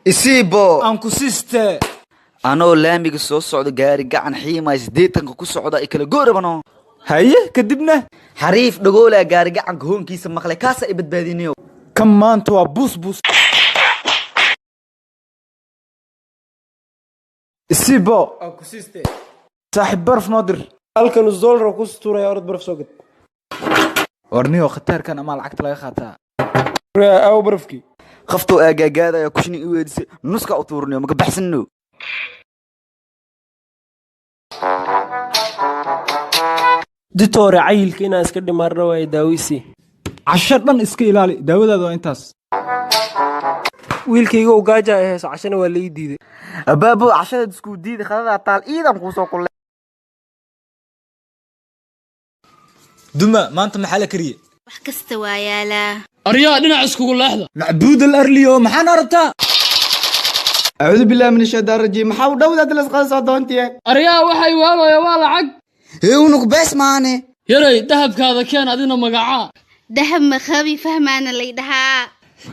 isiibo aan ku siiste anoo laamiga soo socdo gaari gacan xiimay 80 ku socda ay kala goorabano haye kadibna xariif dhagoola gaari gacanka hoonkiisa maqlay kaasa ay badbaadinayo kan maanta waa bus isiibo aan ku siiste saaxiib barf noodir halkan $1 ku stuuray orod barf soo gad warniyo khatarkan ama lacagta laga qaataa aw barfki qafto aagaagaada ayaa kushni i weedisay nuska u tuurniyo maka baxsanno ditore cayilka inaan iska dhimaarno way daawisi casho dhan iska ilaali daawadaada waa intaas wiilkayga uu gaaja ay hayso cashana waa la ii diiday abaabo cashada isku diiday khadada taal iidan ku soo kulay duma maanta maxaa la kariye wax kasta waa yaalaa aryaa dhinac iskugu leexda macbuud al-arliyo maxaan aragtaa أعوذ بالله من الشيطان الرجيم محاول دولة الأسقاط صدونتي aryaa waxay waalaya waa lacag ونك بس ماني yaray dahabkaada keen adina magacaa dahab ma khabi fahmaana leedaha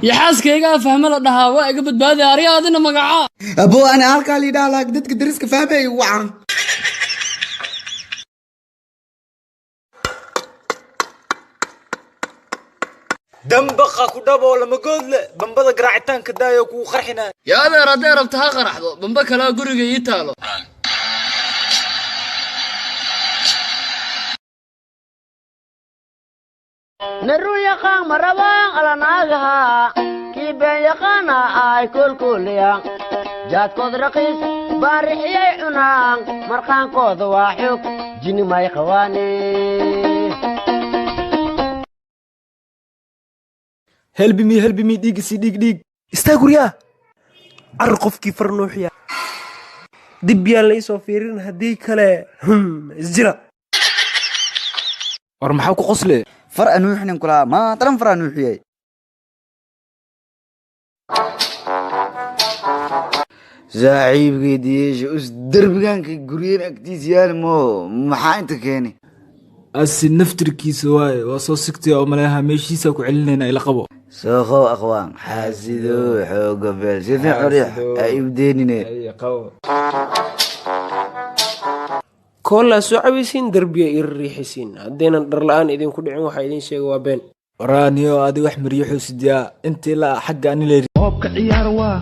yaxaaskayga fahma la dhahaa waa iga badbaadi aryaa adina magacaa أبو أنا أركا لي دالك دتك درسك فهمي وعن dambaqa ku dhabo lama goodle bambada garaacitaanka daayo ku qarxina yaa adeer haddee rabta ha qaraxdo bamba kalaa guriga ii taalo naru yaqaan marabaan alanaagaha kii been yaqaana ay kolkoliyaan jaadkood raqiis baarixiyay cunaan marqaankooda waa xog jini may qawaane helbi mi dhiig istaag guryaa car qofkii farnuuxiya dib yaan la isoo fiirin haddii kale isjira war maxaa ku qosle far anuuxnin kula ma taran far anuuxiyay saaxiibkeedii us darbiganka guriyeen agtiis yaal mo maxaa inta keeni asi naftirkiisa waaye waa soo sigtay oo maleeha meeshiisa ku celinayna ila qabo سوخو أخوان حاسدو حوق بيل سيفي حريح أيبدينيني كولا soo cabaysiin darbiya ir riixisiin haddaynan dhar la'aan idin ku dhicin waxa idin sheegay waa been waraaniyo adi wax mariixu sidiya intii la xagga ani leeri qoobka ciyaar waa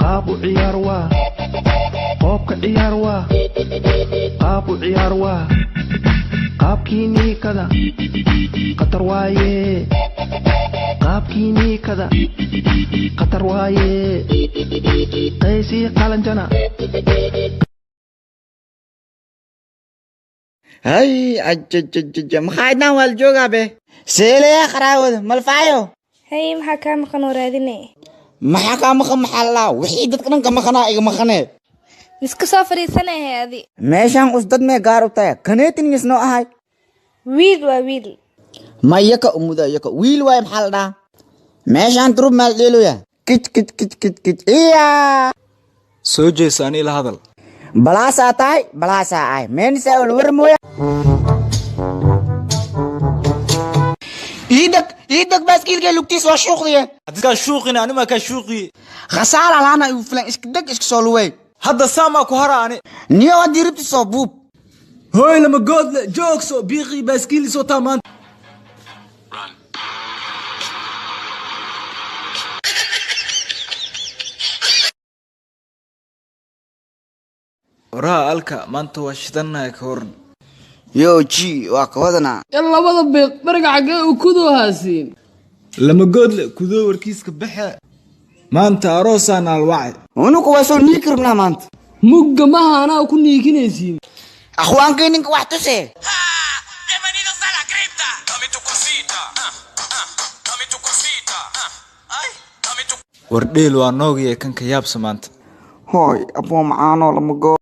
qaab u ciyaar waa qoobka ciyaar waa qaab u ciyaar waa qaabkiinii kada qatar waaye qaabkiinii kada qatar waaye qaysii qalanjana هاي عجججج مخايدنا والجوغا به سيلي يا خراود مالفايو هاي محاكا مخنو راديني محاكا محلا وحي ددكن كمخنا ايغ مخنه مسكو سافري سنة هذه ميشان أصدق ما قارو تايا كنيتن يسنو هاي ويل ما يكا أمودا يكا ويل واي محلنا ميشان تروب مال ديلو يا كت إيا سوجي ساني لهذا بلاسا تاي بلاسا اي من سأول ورمويا ايدك بس كيلك لوكتيس وشوقي هذا شوقنا انا ما كشوقي خسارة لانا يوفلان اسكدك اسك سولوي هذا ساما كهراني نيو دي ربتي صبوب هاي لما قاد جوكسو بيغي باسكيلي سو تامان وراها ألكا ما أنت واشتنا كورن يو جي واكودنا يلا وضع بيق برقع وكدو هاسين لما قاد كدو وركيس كبحة ما أنت أروسانا الوعي ونوكو واسو نيكر بنا ما أنت مقا ماها أنا وكني كنيسين أخوان كينك واحدو سي ورديل وانوغي كان كياب سمانت هاي أبو معانو لما قاد